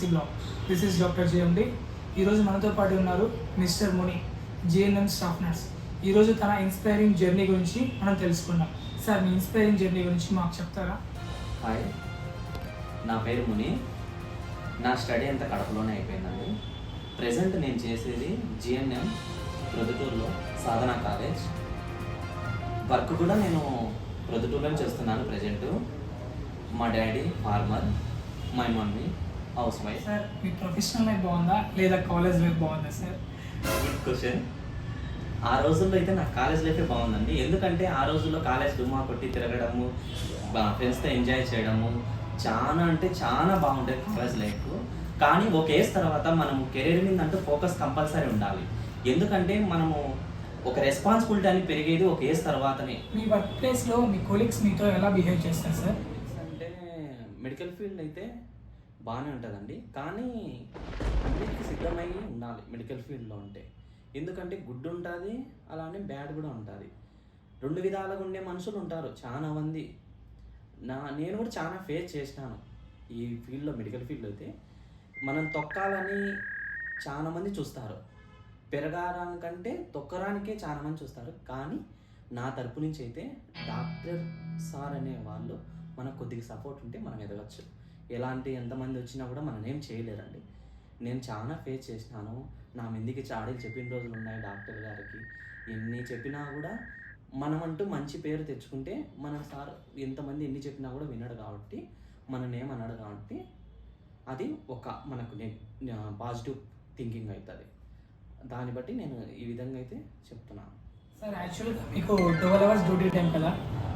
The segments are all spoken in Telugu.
Pharmacy block. This is doctor GMD. ఈరోజు మనతో పాటు ఉన్నారు మిస్టర్ ముని, జిఎన్ఎం స్టాఫ్ నర్స్. ఈరోజు తన ఇన్స్పైరింగ్ జర్నీ గురించి మనం తెలుసుకుందాం. సార్, మీ ఇన్స్పైరింగ్ జర్నీ గురించి మాకు చెప్తారా? హాయ్, నా పేరు ముని. నా స్టడీ అంతా కడపలోనే అయిపోయిందండి. ప్రజెంట్ నేను చేసేది జిఎన్ఎం ప్రొద్దుటూరులో సాధన కాలేజ్. వర్క్ కూడా నేను ప్రొద్దుటూరులో చేస్తున్నాను ప్రజెంట్. మా daddy farmer, my mummy housewife. Sir, మీ ప్రొఫెషనల్ లైఫ్ బాగుందా లేదా కాలేజ్ లైఫ్ బాగుందా సార్? Good question. ఆ రోజుల్లో అయితే నాకు కాలేజ్ లైఫే బాగుందండి. ఎందుకంటే ఆ రోజుల్లో కాలేజ్ డుమ్మా కొట్టి తిరగడము, ఫ్రెండ్స్తో ఎంజాయ్ చేయడము చాలా అంటే చాలా బాగుంటుంది కాలేజ్ లైఫ్. కానీ ఒక ఏజ్ తర్వాత మనము కెరీర్ మీద అంటూ ఫోకస్ కంపల్సరీ ఉండాలి. ఎందుకంటే మనము ఒక రెస్పాన్సిబిలిటీ అని పెరిగేది ఒక ఏజ్ తర్వాతనే. మీ వర్క్ ప్లేస్లో మీ కొలీగ్స్ మీతో ఎలా బిహేవ్ చేస్తారు సార్? అంటే మెడికల్ ఫీల్డ్ అయితే బాగానే ఉంటుందండి, కానీ అన్నిటికీ సిద్ధమై ఉండాలి మెడికల్ ఫీల్డ్లో ఉంటే. ఎందుకంటే గుడ్ ఉంటుంది, అలానే బ్యాడ్ కూడా ఉంటుంది. రెండు విధాలుగా ఉండే మనుషులు ఉంటారు చాలా మంది. నేను కూడా చాలా ఫేస్ చేసినాను ఈ ఫీల్డ్లో. మెడికల్ ఫీల్డ్లో అయితే మనం తొక్కాలని చాలా మంది చూస్తారు, పెరగాలనికంటే తొక్కడానికే చాలా మంది చూస్తారు. కానీ నా తరపు నుంచి అయితే డాక్టర్ సార్ అనే వాళ్ళు మనకు కొద్దిగా సపోర్ట్ ఉంటే మనం ఎదగచ్చు. ఎంతమంది వచ్చినా కూడా మనం ఏం చేయలేరండి. నేను చాలా ఫేస్ చేసినాను. నా మీదికి చాడీలు చెప్పిన రోజులు ఉన్నాయి డాక్టర్ గారికి. ఎన్ని చెప్పినా కూడా మనమంటూ మంచి పేరు తెచ్చుకుంటే మన సార్ ఎంతమంది ఎన్ని చెప్పినా కూడా వినడు కాబట్టి, మనని ఏమన్నాడు కాబట్టి అది ఒక మనకు పాజిటివ్ థింకింగ్ అవుతుంది. దాన్ని బట్టి నేను ఈ విధంగా అయితే చెప్తున్నాను. సార్, యాక్చువల్గా మీకు 12 hours డ్యూటీ టైం కదా,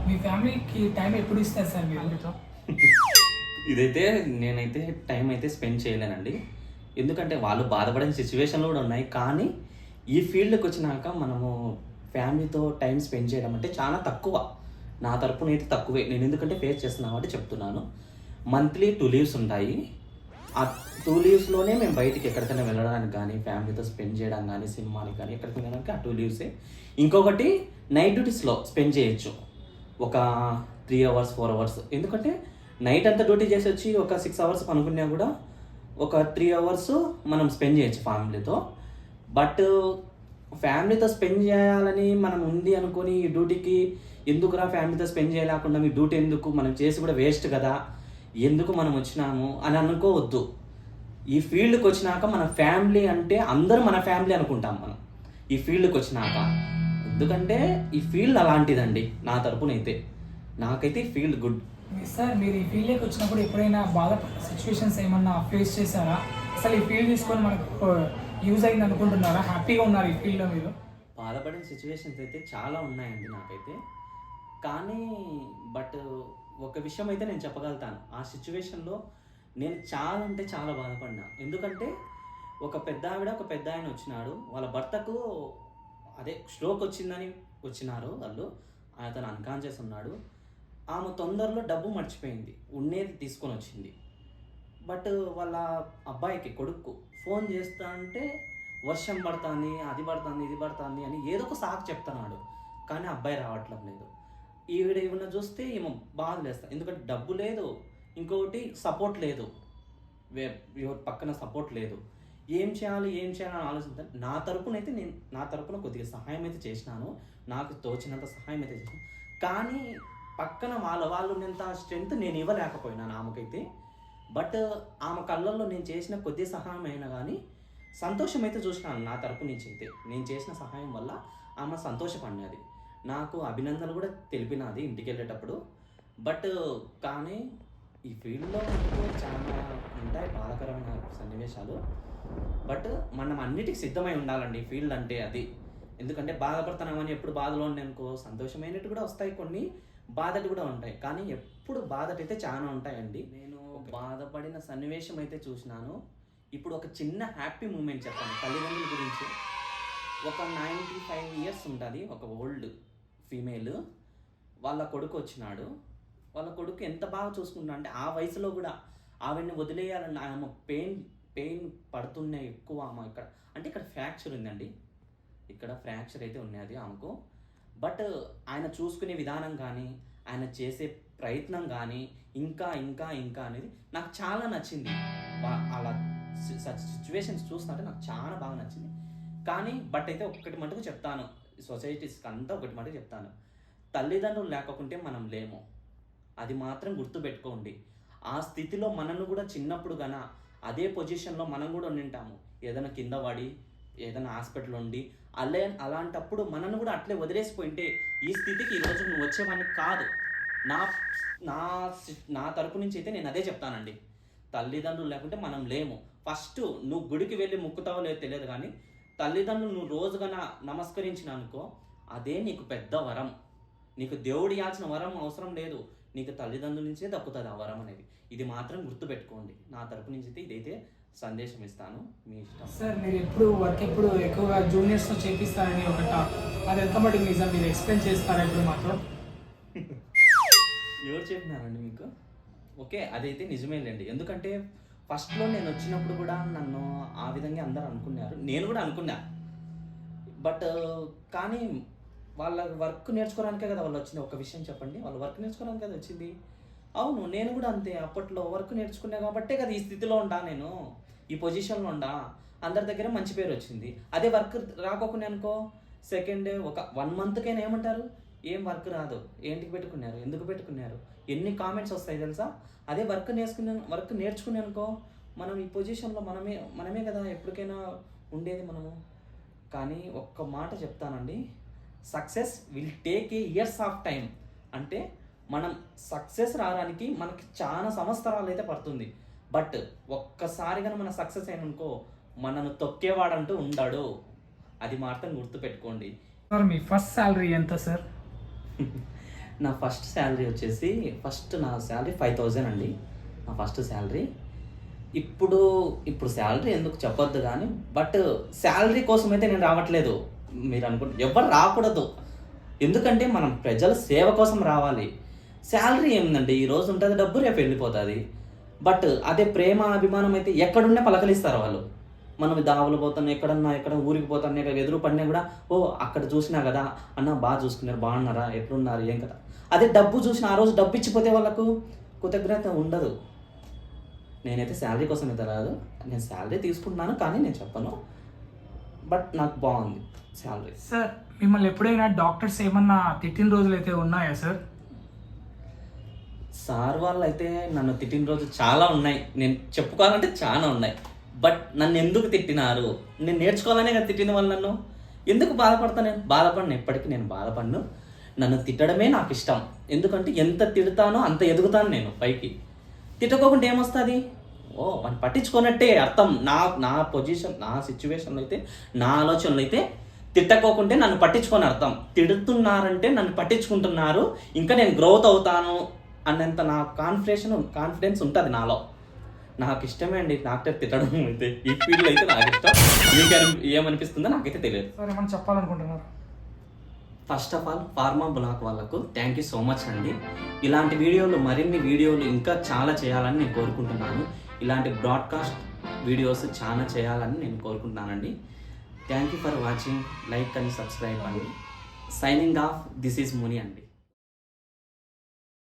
మీ ఫ్యామిలీకి టైం ఎప్పుడు ఇస్తారు సార్ మీరు? ఇదైతే నేనైతే టైం అయితే స్పెండ్ చేయలేనండి. ఎందుకంటే వాళ్ళు బాధపడిన సిచ్యువేషన్లు కూడా ఉన్నాయి. కానీ ఈ ఫీల్డ్కి వచ్చినాక మనము ఫ్యామిలీతో టైం స్పెండ్ చేయడం అంటే చాలా తక్కువ. నా తరపున అయితే తక్కువే. నేను ఎందుకంటే ఫేస్ చేస్తున్నాను కాబట్టి చెప్తున్నాను. మంత్లీ 2 లీవ్స్ ఉంటాయి. ఆ 2 లీవ్స్లోనే మేము బయటికి ఎక్కడికైనా వెళ్ళడానికి కానీ, ఫ్యామిలీతో స్పెండ్ చేయడం కానీ, సినిమాకి కానీ ఎక్కడికి వెళ్ళడానికి ఆ 2 లీవ్సే. ఇంకొకటి నైట్ డ్యూటీస్లో స్పెండ్ చేయొచ్చు ఒక 3 hours 4 hours. ఎందుకంటే నైట్ అంతా డ్యూటీ చేసి వచ్చి ఒక 6 hours పనుకున్నా కూడా ఒక 3 hours మనం స్పెండ్ చేయొచ్చు ఫ్యామిలీతో. బట్ ఫ్యామిలీతో స్పెండ్ చేయాలని మనం ఉంది అనుకొని ఈ డ్యూటీకి ఎందుకురా ఫ్యామిలీతో స్పెండ్ చేయలేకుండా మీ డ్యూటీ ఎందుకు, మనం చేసి కూడా వేస్ట్ కదా, ఎందుకు మనం వచ్చినాము అని అనుకోవద్దు. ఈ ఫీల్డ్కి వచ్చినాక మన ఫ్యామిలీ అంటే అందరూ మన ఫ్యామిలీ అనుకుంటాం మనం ఈ ఫీల్డ్కి వచ్చినాక. ఎందుకంటే ఈ ఫీల్డ్ అలాంటిదండి. నా తరపునైతే నాకైతే ఈ ఫీల్డ్ గుడ్. సార్, మీరు ఈ ఫీల్డ్కి వచ్చినప్పుడు ఎప్పుడైనా బాధపడ్డ సిచ్యువేషన్స్ ఏమన్నా ఫేస్ చేశారా? అసలు ఈ ఫీల్డ్ తీసుకొని మనకు యూజ్ అయింది అనుకుంటున్నారా? హ్యాపీగా ఉన్నారు ఈ ఫీల్డ్లో మీరు? బాధపడిన సిచ్యువేషన్స్ అయితే చాలా ఉన్నాయండి నాకైతే. కానీ బట్ ఒక విషయం అయితే నేను చెప్పగలుగుతాను. ఆ సిచ్యువేషన్లో నేను చాలా అంటే చాలా బాధపడినా. ఎందుకంటే ఒక పెద్ద ఆవిడ ఒక పెద్ద ఆయన వచ్చినాడు. వాళ్ళ భర్తకు స్ట్రోక్ వచ్చిందని వచ్చినారు వాళ్ళు. అతను అన్కాన్షియస్ ఉన్నాడు. ఆమె తొందరలో డబ్బు మర్చిపోయింది, ఉండేది తీసుకొని వచ్చింది. బట్ వాళ్ళ అబ్బాయికి కొడుకు ఫోన్ చేస్తా అంటే వర్షం పడుతుంది, అది పడుతుంది, ఇది పడుతుంది అని ఏదో ఒక సాకు చెప్తున్నాడు. కానీ అబ్బాయి రావట్లేదు లేదు. ఈవిడ చూస్తే ఏమో బాధ లేస్తా. ఎందుకంటే డబ్బు లేదు, ఇంకొకటి సపోర్ట్ లేదు, పక్కన సపోర్ట్ లేదు. ఏం చేయాలి అని ఆలోచిస్తాను. నా తరపున కొద్దిగా సహాయం అయితే చేసినాను. నాకు తోచినంత సహాయం అయితే చేసినాను. కానీ పక్కన వాళ్ళు ఉన్నంత స్ట్రెంగ్త్ నేను ఇవ్వలేకపోయినాను ఆమెకైతే. బట్ ఆమె కళ్ళల్లో నేను చేసిన కొద్ది సహాయం అయినా కానీ సంతోషం అయితే చూసినాను. నా తరపు నుంచి అయితే నేను చేసిన సహాయం వల్ల ఆమె సంతోషపడినది. నాకు అభినందనలు కూడా తెలిపినది ఇంటికి వెళ్ళేటప్పుడు. బట్ కానీ ఈ ఫీల్డ్లో చాలా ఉంటాయి బాధాకరమైన సన్నివేశాలు. బట్ మనం అన్నిటికీ సిద్ధమై ఉండాలండి ఈ ఫీల్డ్ అంటే అది. ఎందుకంటే బాధపడుతున్నామని ఎప్పుడు బాధలో ఉన్నాయనుకో సంతోషమైనట్టు కూడా వస్తాయి, కొన్ని బాధలు కూడా ఉంటాయి. కానీ ఎప్పుడు బాధటైతే చాలా ఉంటాయండి. నేను బాధపడిన సన్నివేశం అయితే చూసినాను. ఇప్పుడు ఒక చిన్న హ్యాపీ మూమెంట్ చెప్పాను తల్లిదండ్రుల గురించి. ఒక 95 years ఉంటుంది, ఒక ఓల్డ్ ఫీమేల్. వాళ్ళ కొడుకు వచ్చినాడు. వాళ్ళ కొడుకు ఎంత బాగా చూసుకుంటా అంటే ఆ వయసులో కూడా ఆవిడని వదిలేయాలని ఆమె పెయిన్ పడుతున్నాయి ఎక్కువ. ఆమె ఇక్కడ ఫ్రాక్చర్ ఉందండి, ఇక్కడ ఫ్రాక్చర్ అయితే ఉన్నది ఆమెకు. బట్ ఆయన చూసుకునే విధానం కానీ, ఆయన చేసే ప్రయత్నం కానీ ఇంకా ఇంకా ఇంకా అనేది నాకు చాలా నచ్చింది. అలా సిచ్యువేషన్స్ చూస్తుంటే నాకు చాలా బాగా నచ్చింది. కానీ బట్ అయితే ఒక్కటి మటుకు చెప్తాను, సొసైటీస్కి అంతా ఒకటి మటుకు చెప్తాను, తల్లిదండ్రులు లేకపోతే మనం లేము. అది మాత్రం గుర్తుపెట్టుకోండి. ఆ స్థితిలో మనను కూడా చిన్నప్పుడు గన అదే పొజిషన్లో మనం కూడా ఉండింటాము. ఏదైనా కింద పడి ఏదైనా హాస్పిటల్ ఉండి అలాంటప్పుడు మనను కూడా అట్లే వదిలేసిపోయింటే ఈ స్థితికి ఈరోజు నువ్వు వచ్చేవాడిని కాదు. నా నా నా తరపు నుంచి అయితే నేను అదే చెప్తానండి. తల్లిదండ్రులు లేకుంటే మనం లేము. ఫస్ట్ నువ్వు గుడికి వెళ్ళి ముక్కుతావో లేదో తెలియదు, కానీ తల్లిదండ్రులు నువ్వు రోజుగా నమస్కరించిన అనుకో, అదే నీకు పెద్ద వరం. నీకు దేవుడు ఇవ్వాల్సిన వరం అవసరం లేదు, నీకు తల్లిదండ్రుల నుంచే దక్కుతుంది ఆ వరం అనేది. ఇది మాత్రం గుర్తుపెట్టుకోండి. నా తరపు నుంచి అయితే ఇదైతే సందేశం ఇస్తాను, మీ ఇష్టం. సార్ మీరు ఎప్పుడు ఎక్కువగా జూనియర్స్తో చేపిస్తారని ఒక టాక్, అది ఎంత మటుకు నిజం, మీరు ఎక్స్ప్లెయిన్ చేస్తారా ఇప్పుడు మాత్రం? ఎవరు చెప్పినారండి మీకు? ఓకే, అదైతే నిజమేలేండి. ఎందుకంటే ఫస్ట్లో నేను వచ్చినప్పుడు కూడా నన్ను ఆ విధంగా అందరూ అనుకున్నారు, నేను కూడా అనుకున్నా. బట్ కానీ వాళ్ళ వర్క్ నేర్చుకోవడానికే కదా వాళ్ళు వచ్చింది. ఒక విషయం చెప్పండి, వాళ్ళ వర్క్ నేర్చుకోవడానికి కదా వచ్చింది. అవును, నేను కూడా అంతే. అప్పట్లో వర్క్ నేర్చుకున్నా కాబట్టే కదా ఈ స్థితిలో ఉండా, నేను ఈ పొజిషన్లో ఉండా. అందరి దగ్గర మంచి పేరు వచ్చింది. అదే వర్క్ రాకోకుండా అనుకో, సెకండ్ ఒక 1 monthకైనా ఏమంటారు, ఏం వర్క్ రాదు, ఏంటికి పెట్టుకున్నారు, ఎందుకు పెట్టుకున్నారు, ఎన్ని కామెంట్స్ వస్తాయి తెలుసా. అదే వర్క్ నేర్చుకునే అనుకో, మనం ఈ పొజిషన్లో మనమే కదా ఎప్పటికైనా ఉండేది మనము. కానీ ఒక్క మాట చెప్తానండి, success will take a years of time. అంటే మనం సక్సెస్ రావడానికి మనకి చాలా సంవత్సరాలు అయితే పడుతుంది. బట్ ఒక్కసారిగా మన సక్సెస్ అయిననుకో, మనను తొక్కేవాడంటూ ఉండాడు. అది మాత్రం గుర్తుపెట్టుకోండి. సార్ మీ ఫస్ట్ శాలరీ ఎంత సార్? నా ఫస్ట్ శాలరీ వచ్చేసి, నా శాలరీ 5,000 అండి, నా ఫస్ట్ శాలరీ. ఇప్పుడు శాలరీ ఎందుకు చెప్పొద్దు కానీ, బట్ శాలరీ కోసం అయితే నేను రావట్లేదు. మీరు అనుకుంటే ఎవరు రాకూడదు, ఎందుకంటే మనం ప్రజల సేవ కోసం రావాలి. శాలరీ ఏముందండి, ఈరోజు ఉంటుంది డబ్బు, రేపు వెళ్ళిపోతుంది. బట్ అదే ప్రేమ అభిమానం అయితే ఎక్కడున్నా పలకలిస్తారు వాళ్ళు. మనం దావులు పోతాను, ఎక్కడ ఊరికి పోతాను, ఇక్కడ ఎదురు పడినా కూడా, ఓ అక్కడ చూసినా కదా అన్న, బాగా చూసుకున్నారు, బాగున్నారా, ఎట్లున్నారు, ఏం కదా. అదే డబ్బు చూసిన ఆ రోజు డబ్బు ఇచ్చిపోతే వాళ్ళకు కృతజ్ఞత ఉండదు. నేనైతే శాలరీ కోసం అయితే రాదు, నేను శాలరీ తీసుకుంటున్నాను కానీ నేను చెప్పను. బట్ నాకు బాగుంది శాలరీ. సార్ మిమ్మల్ని ఎప్పుడైనా డాక్టర్స్ ఏమన్నా తిట్టిన రోజులు అయితే ఉన్నాయా సార్? సార్ వాళ్ళు అయితే నన్ను తిట్టిన రోజు చాలా ఉన్నాయి, నేను చెప్పుకోవాలంటే చాలా ఉన్నాయి. బట్ నన్ను ఎందుకు తిట్టినారు, నేను నేర్చుకోవాలనే కదా తిట్టిన వాళ్ళు. నన్ను ఎందుకు బాధపడతాను, నేను బాధపడను, ఎప్పటికీ నేను బాధపడను. నన్ను తిట్టడమే నాకు ఇష్టం. ఎందుకంటే ఎంత తిడతానో అంత ఎదుగుతాను నేను పైకి. తిట్టకోకుండా ఏమొస్తుంది, వాడిని పట్టించుకోనట్టే అర్థం. నా పొజిషన్, నా సిచ్యువేషన్లో అయితే, నా ఆలోచనలో అయితే తిట్టకోకుంటే నన్ను పట్టించుకొని అర్థం. తిడుతున్నారంటే నన్ను పట్టించుకుంటున్నారు, ఇంకా నేను గ్రోత్ అవుతాను అన్నంత నా కాన్ఫిడెన్స్ ఉంటుంది నాలో. నాకు ఇష్టమే అండి డాక్టర్ తిట్టడం అయితే. ఈ ఫీల్డ్ అయితే నాకు ఇష్టం. మీకు ఏమనిపిస్తుందో నాకైతే తెలియదు. సార్ ఏమన్నా చెప్పాలనుకుంటున్నారు? First of all pharma block వాళ్ళకు థ్యాంక్ యూ సో మచ్ అండి. ఇలాంటి మరిన్ని వీడియోలు ఇంకా చాలా చేయాలని నేను కోరుకుంటున్నాను. ఇలాంటి బ్రాడ్కాస్ట్ వీడియోస్ చాలా చేయాలని నేను కోరుకుంటున్నానండి. Thank you for watching. Like and subscribe అండి. సైనింగ్ ఆఫ్, దిస్ ఈజ్ ముని అండి.